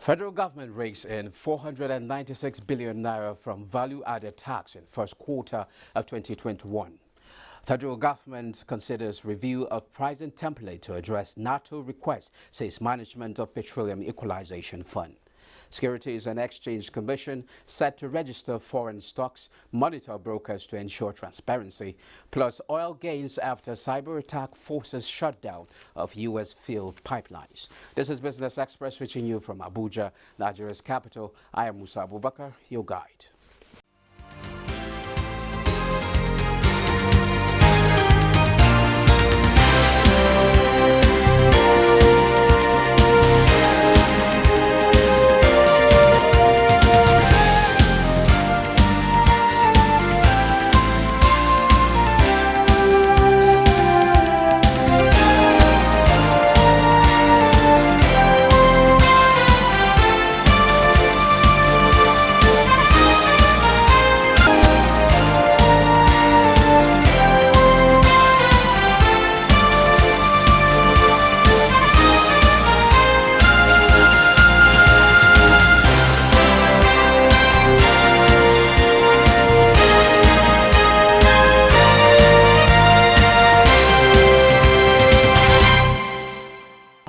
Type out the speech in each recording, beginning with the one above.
Federal government rakes in 496 billion naira from value-added tax in first quarter of 2021. Federal government considers review of pricing template to address NATO request, says Management of Petroleum Equalization Fund. Securities and Exchange Commission set to register foreign stocks, monitor brokers to ensure transparency, plus oil gains after cyber attack forces shutdown of U.S. field pipelines. This is Business Express reaching you from Abuja, Nigeria's capital. I am Musa Abubakar, your guide.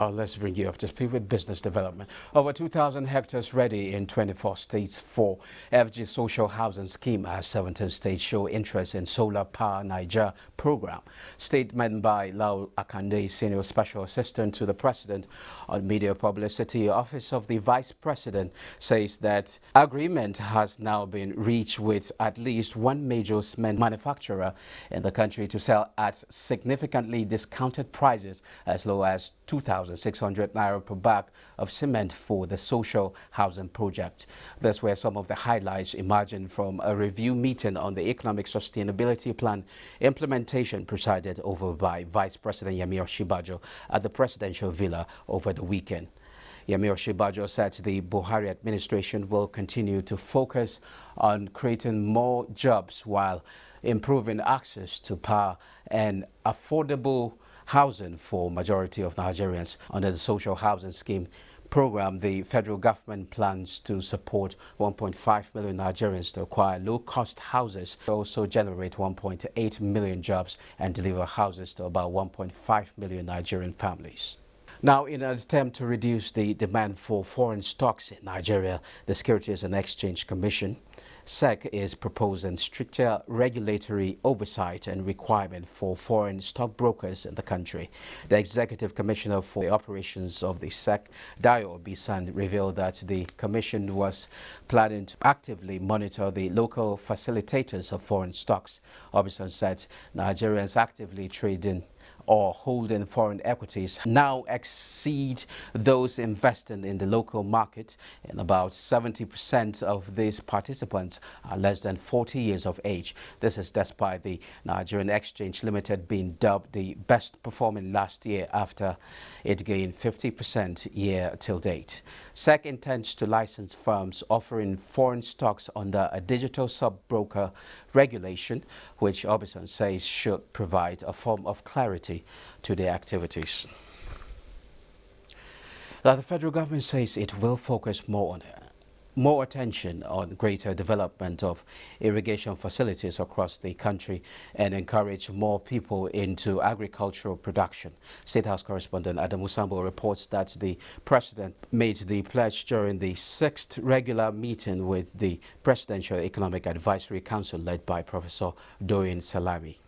Let's bring you up to speed with business development. Over 2,000 hectares ready in 24 states for FG Social Housing Scheme as 17 states show interest in Solar Power Niger program. Statement by Lau Akande, Senior Special Assistant to the President on Media Publicity, Office of the Vice President, says that agreement has now been reached with at least one major cement manufacturer in the country to sell at significantly discounted prices as low as 2,600 naira per bag of cement for the social housing project. These were some of the highlights emerging from a review meeting on the Economic Sustainability Plan implementation presided over by Vice President Yemi Osinbajo at the Presidential Villa over the weekend. Yemi Osinbajo said the Buhari administration will continue to focus on creating more jobs while improving access to power and affordable housing for majority of Nigerians. Under the social housing scheme program, the federal government plans to support 1.5 million Nigerians to acquire low-cost houses, to also generate 1.8 million jobs and deliver houses to about 1.5 million Nigerian families. Now, in an attempt to reduce the demand for foreign stocks in Nigeria, the Securities and Exchange Commission SEC is proposing stricter regulatory oversight and requirement for foreign stockbrokers in the country. The Executive Commissioner for the Operations of the SEC, Dayo Obisan, revealed that the Commission was planning to actively monitor the local facilitators of foreign stocks. Obisan said Nigerians actively trading or holding foreign equities now exceed those investing in the local market, and about 70% of these participants are less than 40 years of age. This is despite the Nigerian Exchange Limited being dubbed the best performing last year after it gained 50% year till date. SEC intends to license firms offering foreign stocks under a digital sub-broker regulation, which Obisan says should provide a form of clarity to their activities. Now, the federal government says it will focus more attention on greater development of irrigation facilities across the country and encourage more people into agricultural production. State House correspondent Adam Musambo reports that the President made the pledge during the 6th regular meeting with the Presidential Economic Advisory Council led by Professor Doyin Salami.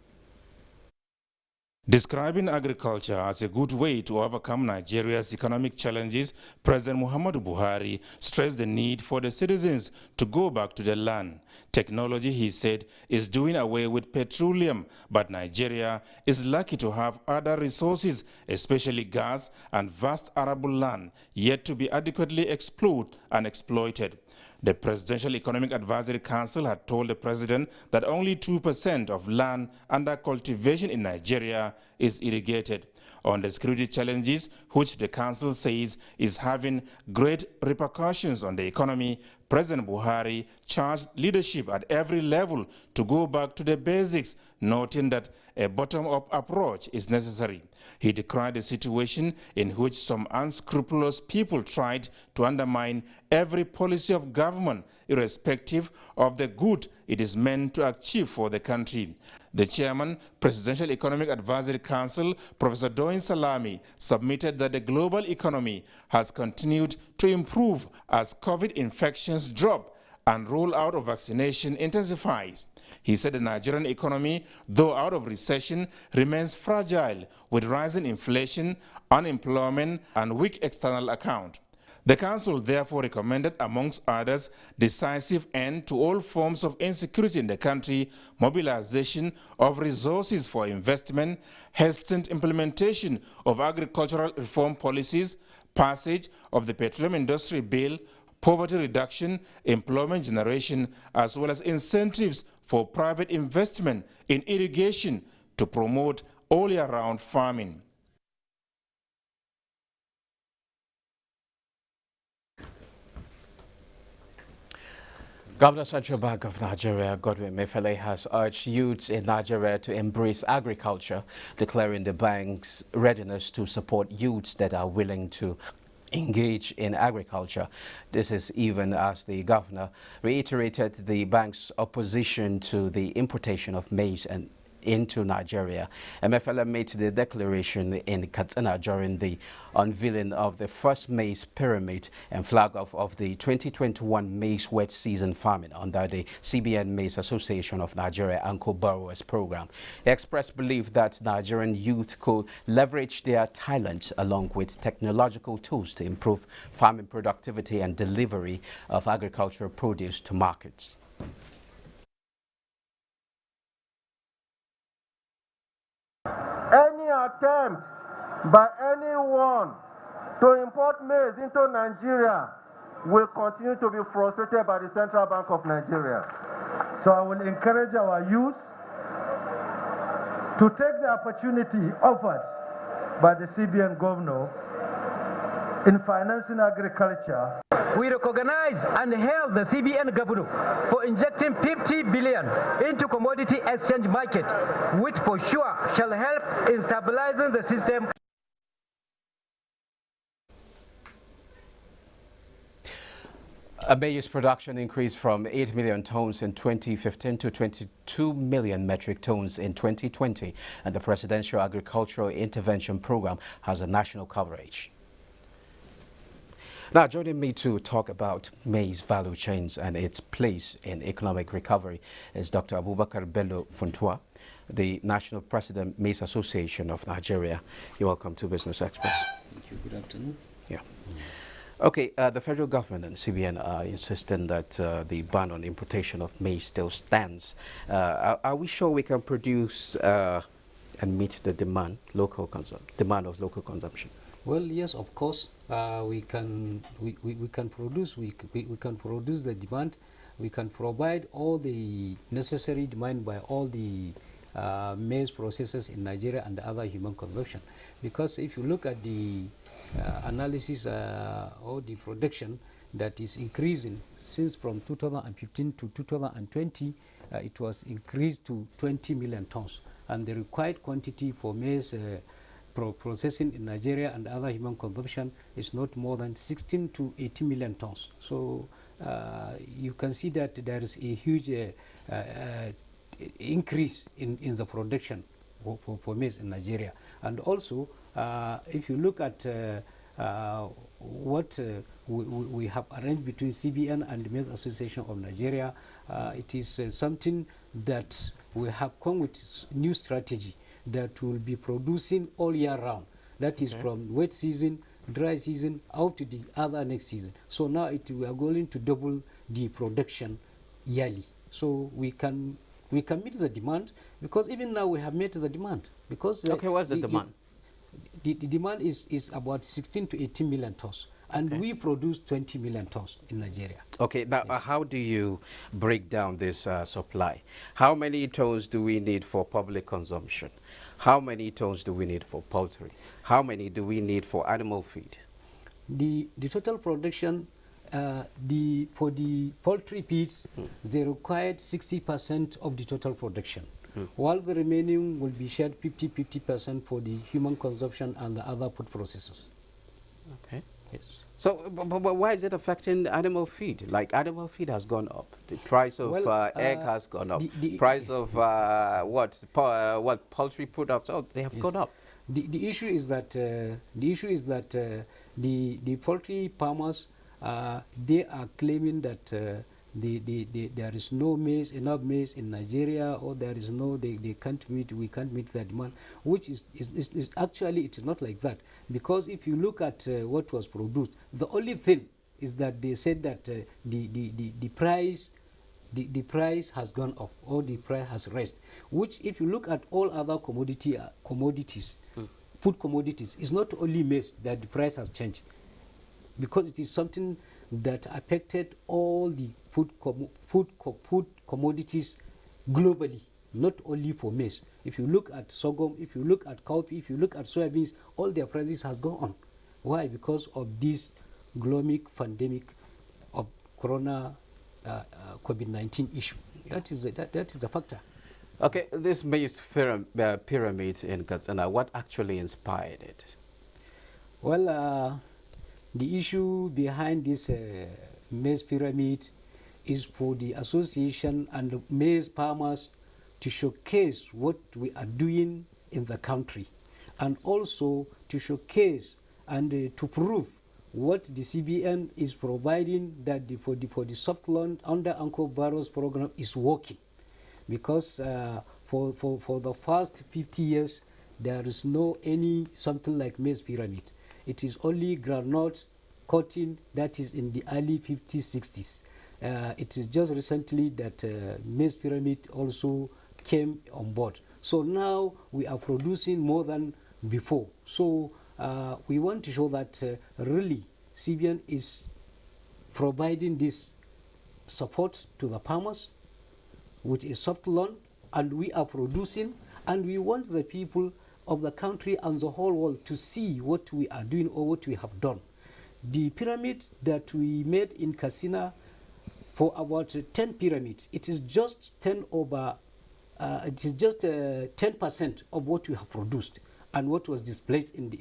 Describing agriculture as a good way to overcome Nigeria's economic challenges, President Muhammadu Buhari stressed the need for the citizens to go back to the land. Technology, he said, is doing away with petroleum, but Nigeria is lucky to have other resources, especially gas and vast arable land, yet to be adequately explored and exploited. The Presidential Economic Advisory Council had told the President that only 2% of land under cultivation in Nigeria is irrigated. On the security challenges, which the Council says is having great repercussions on the economy, President Buhari charged leadership at every level to go back to the basics, noting that a bottom-up approach is necessary. He decried the situation in which some unscrupulous people tried to undermine every policy of government, irrespective of the good it is meant to achieve for the country. The chairman, Presidential Economic Advisory Council, Professor Doyin Salami, submitted that the global economy has continued to improve as COVID infections drop and rollout of vaccination intensifies. He said the Nigerian economy, though out of recession, remains fragile with rising inflation, unemployment, and weak external account. The council therefore recommended, amongst others, decisive end to all forms of insecurity in the country, mobilization of resources for investment, hastened implementation of agricultural reform policies, passage of the Petroleum Industry Bill, poverty reduction, employment generation, as well as incentives for private investment in irrigation to promote all-year-round farming. Governor Central Bank of Nigeria, Godwin Emefiele, has urged youths in Nigeria to embrace agriculture, declaring the bank's readiness to support youths that are willing to engage in agriculture. This is even as the governor reiterated the bank's opposition to the importation of maize and into Nigeria. Emefiele made the declaration in Katsina during the unveiling of the first maize pyramid and flag off of the 2021 maize wet season farming under the CBN Maize Association of Nigeria Anchor Borrowers Program. He expressed belief that Nigerian youth could leverage their talents along with technological tools to improve farming productivity and delivery of agricultural produce to markets. Any attempt by anyone to import maize into Nigeria will continue to be frustrated by the Central Bank of Nigeria. So I will encourage our youth to take the opportunity offered by the CBN governor in financing agriculture. We recognize and hail the CBN governor for injecting 50 billion into commodity exchange market, which for sure shall help in stabilizing the system. Maize production increased from 8 million tons in 2015 to 22 million metric tons in 2020, and the Presidential Agricultural Intervention Program has a national coverage. Now, joining me to talk about maize value chains and its place in economic recovery is Dr. Abubakar Bello Funtua, the National President, Maize Association of Nigeria. You're welcome to Business Express. Thank you. Good afternoon. Yeah. Okay, the federal government and CBN are insisting that the ban on importation of maize still stands. Are we sure we can produce and meet the demand of local consumption? Well, yes, of course. We can produce. We can produce the demand. We can provide all the necessary demand by all the maize processors in Nigeria and other human consumption. Because if you look at the analysis or the production that is increasing since from 2015 to 2020, it was increased to 20 million tons, and the required quantity for maize processing in Nigeria and other human consumption is not more than 16 to 80 million tons. So you can see that there is a huge increase in the production for maize in Nigeria. And also, if you look at what we have arranged between CBN and the Maize Association of Nigeria, it is something that we have come with new strategy that will be producing all year round. That is from wet season, dry season, out to the other next season. So now we are going to double the production yearly. So we can meet the demand, because even now we have met the demand. Because what's the demand? The demand is about 16 to 18 million tons. And we produce 20 million tons in Nigeria. Okay, now how do you break down this supply? How many tons do we need for public consumption? How many tons do we need for poultry? How many do we need for animal feed? The total production for the poultry feeds, they required 60% of the total production, while the remaining will be shared 50% for the human consumption and the other food processors. Okay. Yes. So, but why is it affecting animal feed? Like animal feed has gone up. The price of egg has gone up. The price of what poultry products? Oh, they have gone up. The issue is that the poultry farmers they are claiming that there is no maize, enough maize in Nigeria, or there is no we can't meet that demand, which is actually it is not like that, because if you look at what was produced, the only thing is that they said that the price has gone up, or the price has raised, which if you look at all other commodities, food commodities, it's not only maize that the price has changed, because it is something that affected all the food commodities globally, not only for maize. If you look at sorghum, if you look at cowpea, if you look at soybeans, all their prices has gone on. Why? Because of this global pandemic of corona COVID-19 issue. Yeah. That is a factor. Okay, this maize pyramid in Katsina, what actually inspired it? Well, the issue behind this maize pyramid is for the association and the maize farmers to showcase what we are doing in the country, and also to showcase and to prove what the CBN is providing, that for the soft loan under Uncle Barrow's program is working. Because for the first 50 years, there is no any something like maize pyramid. It is only groundnut cotton that is in the early 50s, 60s. It is just recently that maize pyramid also came on board. So now we are producing more than before. So we want to show that really CBN is providing this support to the farmers with a soft loan, and we are producing, and we want the people of the country and the whole world to see what we are doing or what we have done. The pyramid that we made in Katsina, for about 10 pyramids, it is just 10% of what we have produced and what was displayed in the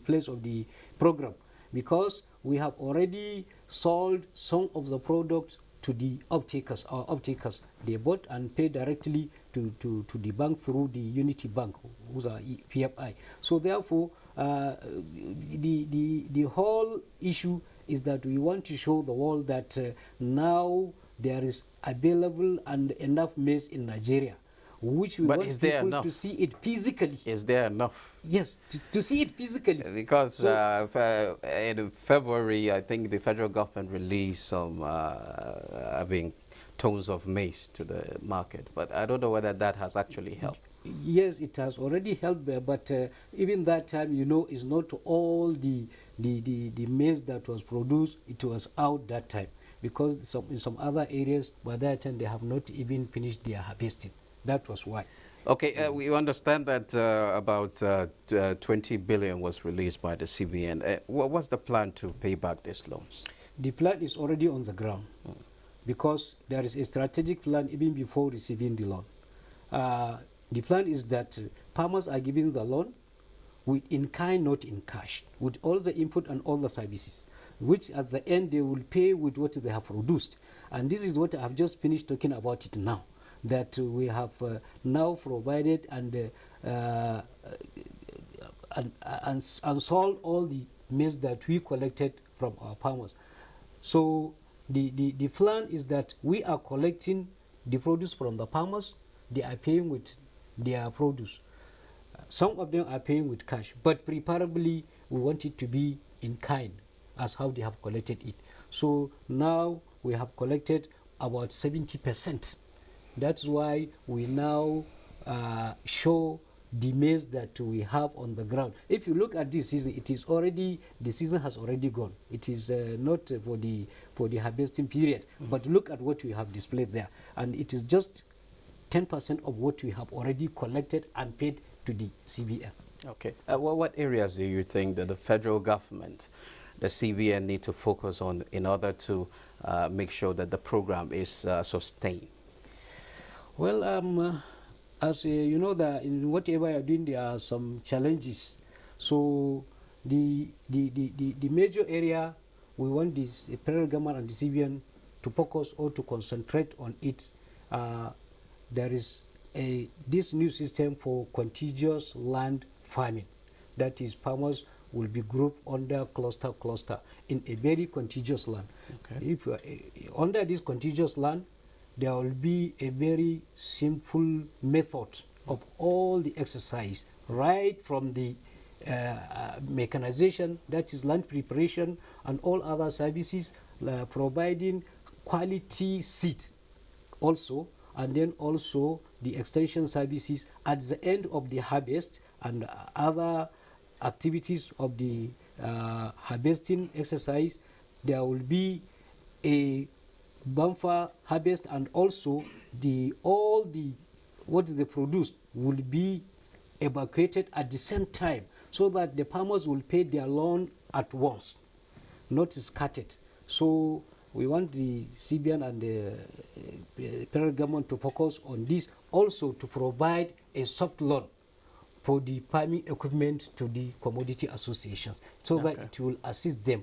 place of the program, because we have already sold some of the products to the off-takers. Our off-takers, they bought and paid directly to the bank through the Unity Bank, who's our PFI. So therefore, the whole issue is that we want to show the world that now there is available and enough maize in Nigeria, which we want people to see it physically. Is there enough? Yes, to see it physically. Because in February, I think the federal government released some tons of maize to the market, but I don't know whether that has actually helped. Yes, it has already helped, but even that time, it's not all the maize that was produced, it was out that time, because in some other areas, by that time, they have not even finished their harvesting. That was why. Okay, we understand that about 20 billion was released by the CBN. What's the plan to pay back these loans? The plan is already on the ground, because there is a strategic plan even before receiving the loan. The plan is that farmers are given the loan in kind, not in cash, with all the input and all the services, which at the end they will pay with what they have produced. And this is what I have just finished talking about it now, that we have now provided and sold all the maize that we collected from our farmers. So the plan is that we are collecting the produce from the farmers. They are paying with their produce. Some of them are paying with cash, but preferably we want it to be in kind, as how they have collected it. So now we have collected about 70%. That's why we now show the maize that we have on the ground. If you look at this season, the season has already gone. It is not for the harvesting period, but look at what we have displayed there, and it is just 10% of what we have already collected and paid to the CBN. Okay. What areas do you think that the federal government the CBN need to focus on in order to make sure that the program is sustained? Well, as you know, that in whatever you're doing, there are some challenges. So the major area we want this federal government and the CBN to focus or to concentrate on it. There is this new system for contiguous land farming. That is, farmers will be grouped under cluster in a very contiguous land. Okay. If under this contiguous land, there will be a very simple method of all the exercise, right from the mechanization, that is land preparation, and all other services, providing quality seed also, and then also the extension services at the end of the harvest and other activities of the harvesting exercise. There will be a bumper harvest, and also all the what is the produced will be evacuated at the same time, so that the farmers will pay their loan at once, not scattered. So we want the CBN and the federal government to focus on this, also to provide a soft loan for the farming equipment to the commodity associations, so that it will assist them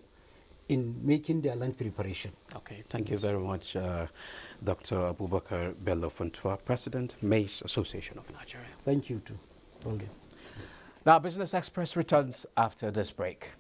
in making their land preparation. Okay, thank you very much, Dr. Abubakar Bello Funtua, President, Maize Association of Nigeria. Thank you too. Okay. Now, Business Express returns after this break.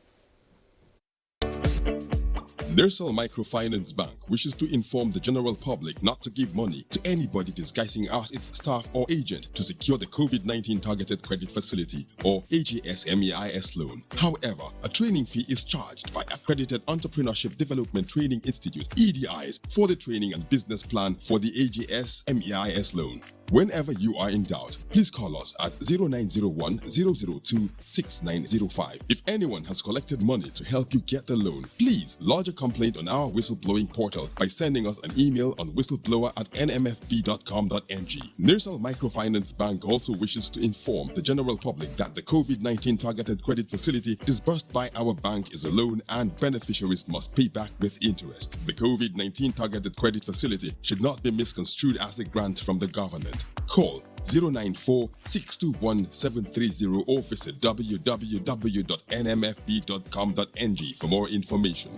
National Microfinance Bank wishes to inform the general public not to give money to anybody disguising as its staff or agent to secure the COVID-19 Targeted Credit Facility or AGS MEIS loan. However, a training fee is charged by Accredited Entrepreneurship Development Training Institute, EDIs, for the training and business plan for the AGS MEIS loan. Whenever you are in doubt, please call us at 0901 002 6905. If anyone has collected money to help you get the loan, please lodge a complaint on our whistleblowing portal by sending us an email on whistleblower@nmfb.com.ng. National Microfinance Bank also wishes to inform the general public that the COVID-19 Targeted Credit Facility disbursed by our bank is a loan and beneficiaries must pay back with interest. The COVID-19 Targeted Credit Facility should not be misconstrued as a grant from the government. Call 094-621-730 or visit www.nmfb.com.ng for more information.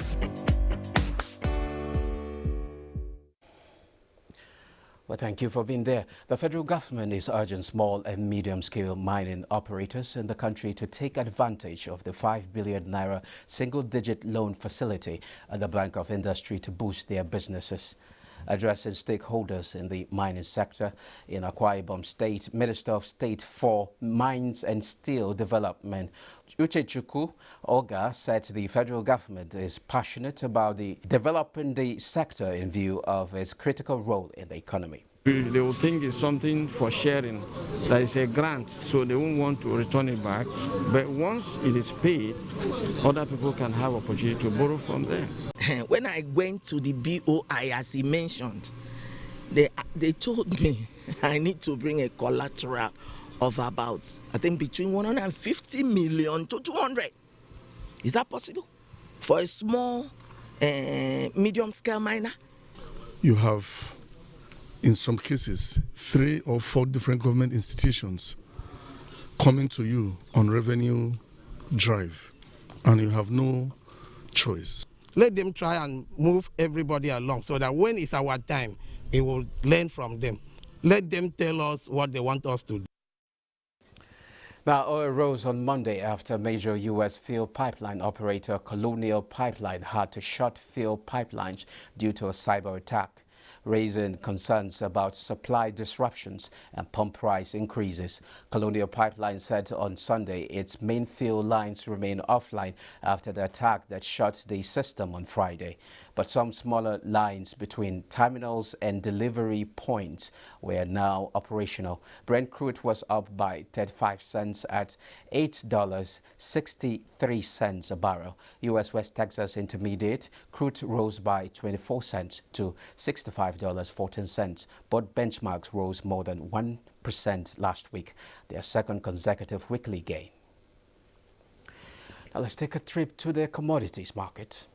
Well, thank you for being there. The federal government is urging small and medium-scale mining operators in the country to take advantage of the 5 billion naira single-digit loan facility at the Bank of Industry to boost their businesses. Addressing stakeholders in the mining sector in Akwa Ibom State, Minister of State for Mines and Steel Development, Uchechukwu Oga, said the federal government is passionate about developing the sector in view of its critical role in the economy. They will think it's something for sharing, that is a grant, so they won't want to return it back. But once it is paid, other people can have opportunity to borrow from there. When I went to the BOI, as he mentioned, they told me I need to bring a collateral of about, I think, between 150 million to 200. Is that possible for a small, medium-scale miner? You have, in some cases, 3 or 4 different government institutions coming to you on revenue drive, and you have no choice. Let them try and move everybody along so that when it's our time, we will learn from them. Let them tell us what they want us to do. Now, oil rose on Monday after major U.S. fuel pipeline operator Colonial Pipeline had to shut fuel pipelines due to a cyber attack, raising concerns about supply disruptions and pump price increases. Colonial Pipeline said on Sunday its main fuel lines remain offline after the attack that shut the system on Friday. But some smaller lines between terminals and delivery points were now operational. Brent crude was up by 35 cents at $8.63 a barrel. U.S. West Texas Intermediate crude rose by 24 cents to $65.14. Both benchmarks rose more than 1% last week, their second consecutive weekly gain. Now let's take a trip to the commodities market.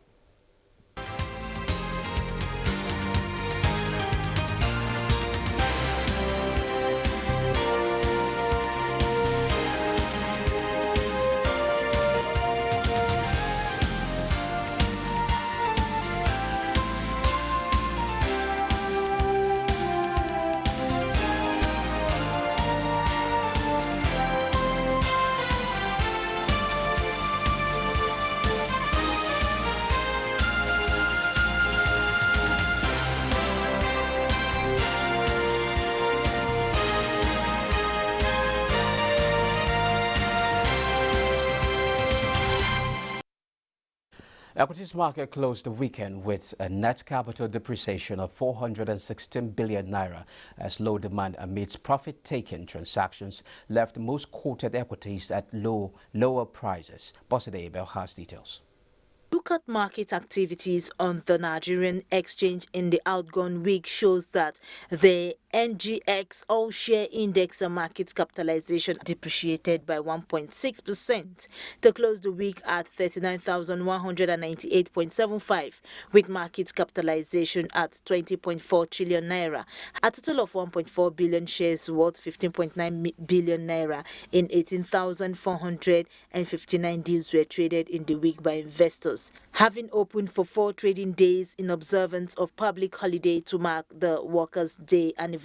Equities market closed the weekend with a net capital depreciation of 416 billion naira as low demand amidst profit-taking transactions left most quoted equities at lower prices. Boside Abel has details. Look at market activities on the Nigerian exchange in the outgone week shows that the NGX all-share index and market capitalization depreciated by 1.6% to close the week at 39,198.75, with market capitalization at 20.4 trillion naira. A total of 1.4 billion shares worth 15.9 billion naira in 18,459 deals were traded in the week by investors, having opened for 4 trading days in observance of public holiday to mark the Workers' Day anniversary.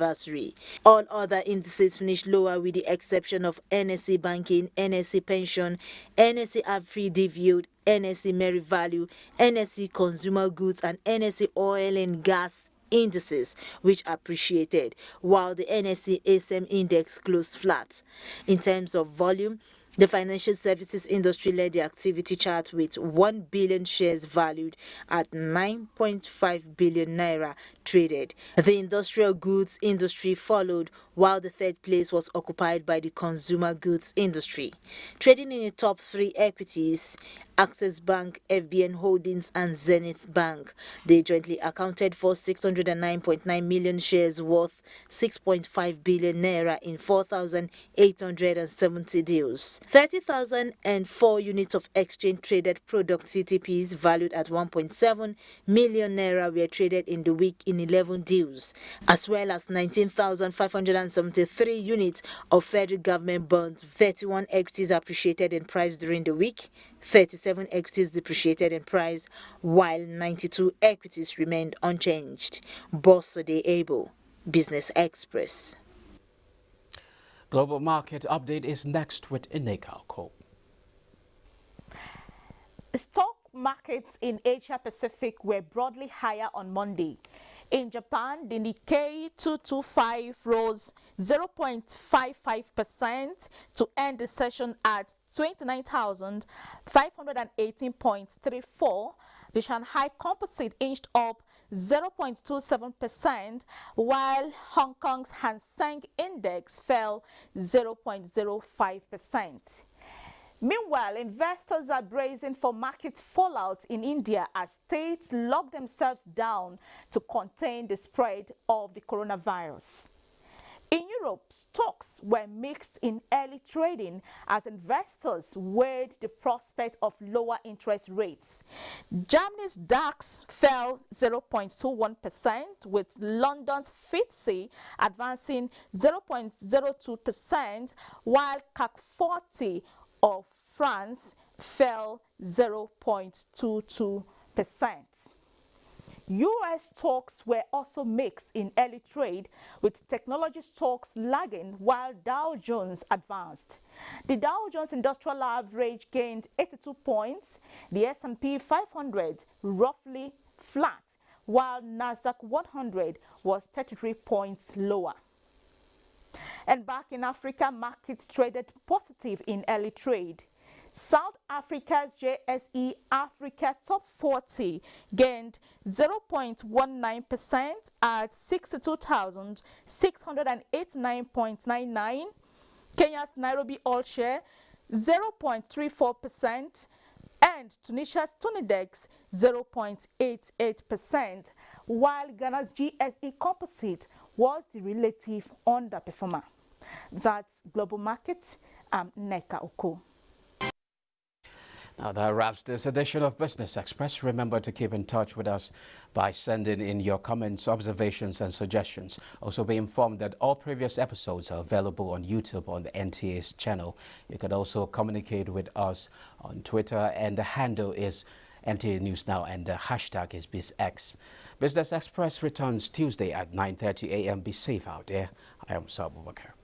All other indices finished lower with the exception of NSE Banking, NSE Pension, NSE Afri Dividend, NSE Merit Value, NSE Consumer Goods and NSE Oil and Gas indices, which appreciated, while the NSE ASM index closed flat. In terms of volume, the financial services industry led the activity chart with 1 billion shares valued at 9.5 billion naira traded. The industrial goods industry followed, while the third place was occupied by the consumer goods industry. Trading in the top 3 equities, Access Bank, FBN Holdings and Zenith Bank, they jointly accounted for 609.9 million shares worth 6.5 billion naira in 4,870 deals. 30,004 units of exchange traded product CTPs valued at 1.7 million naira were traded in the week in 11 deals, as well as 19,573 units of federal government bonds. 31 equities appreciated in price during the week, 37 equities depreciated in price, while 92 equities remained unchanged. Bosode Abel, Business Express. Global market update is next with Ineka Oko. Stock markets in Asia Pacific were broadly higher on Monday. In Japan, the Nikkei 225 rose 0.55% to end the session at 29,518.34. The Shanghai Composite inched up 0.27%, while Hong Kong's Hang Seng Index fell 0.05%. Meanwhile, investors are bracing for market fallout in India as states lock themselves down to contain the spread of the coronavirus. In Europe, stocks were mixed in early trading as investors weighed the prospect of lower interest rates. Germany's DAX fell 0.21%, with London's FTSE advancing 0.02%, while CAC 40 of France fell 0.22%. U.S. stocks were also mixed in early trade, with technology stocks lagging while Dow Jones advanced. The Dow Jones Industrial Average gained 82 points, the S&P 500 roughly flat, while Nasdaq 100 was 33 points lower. And back in Africa, markets traded positive in early trade. South Africa's JSE Africa Top 40 gained 0.19% at 62,689.99. Kenya's Nairobi All Share 0.34%, and Tunisia's Tunidex 0.88%, while Ghana's GSE Composite was the relative underperformer. That's Global Markets. I'm Neka Oko. Now that wraps this edition of Business Express. Remember to keep in touch with us by sending in your comments, observations and suggestions. Also be informed that all previous episodes are available on YouTube on the NTA's channel. You can also communicate with us on Twitter, and the handle is NTA News Now and the hashtag is BizX. Business Express returns Tuesday at 9:30 a.m. Be safe out there. I am Sabu Bakar.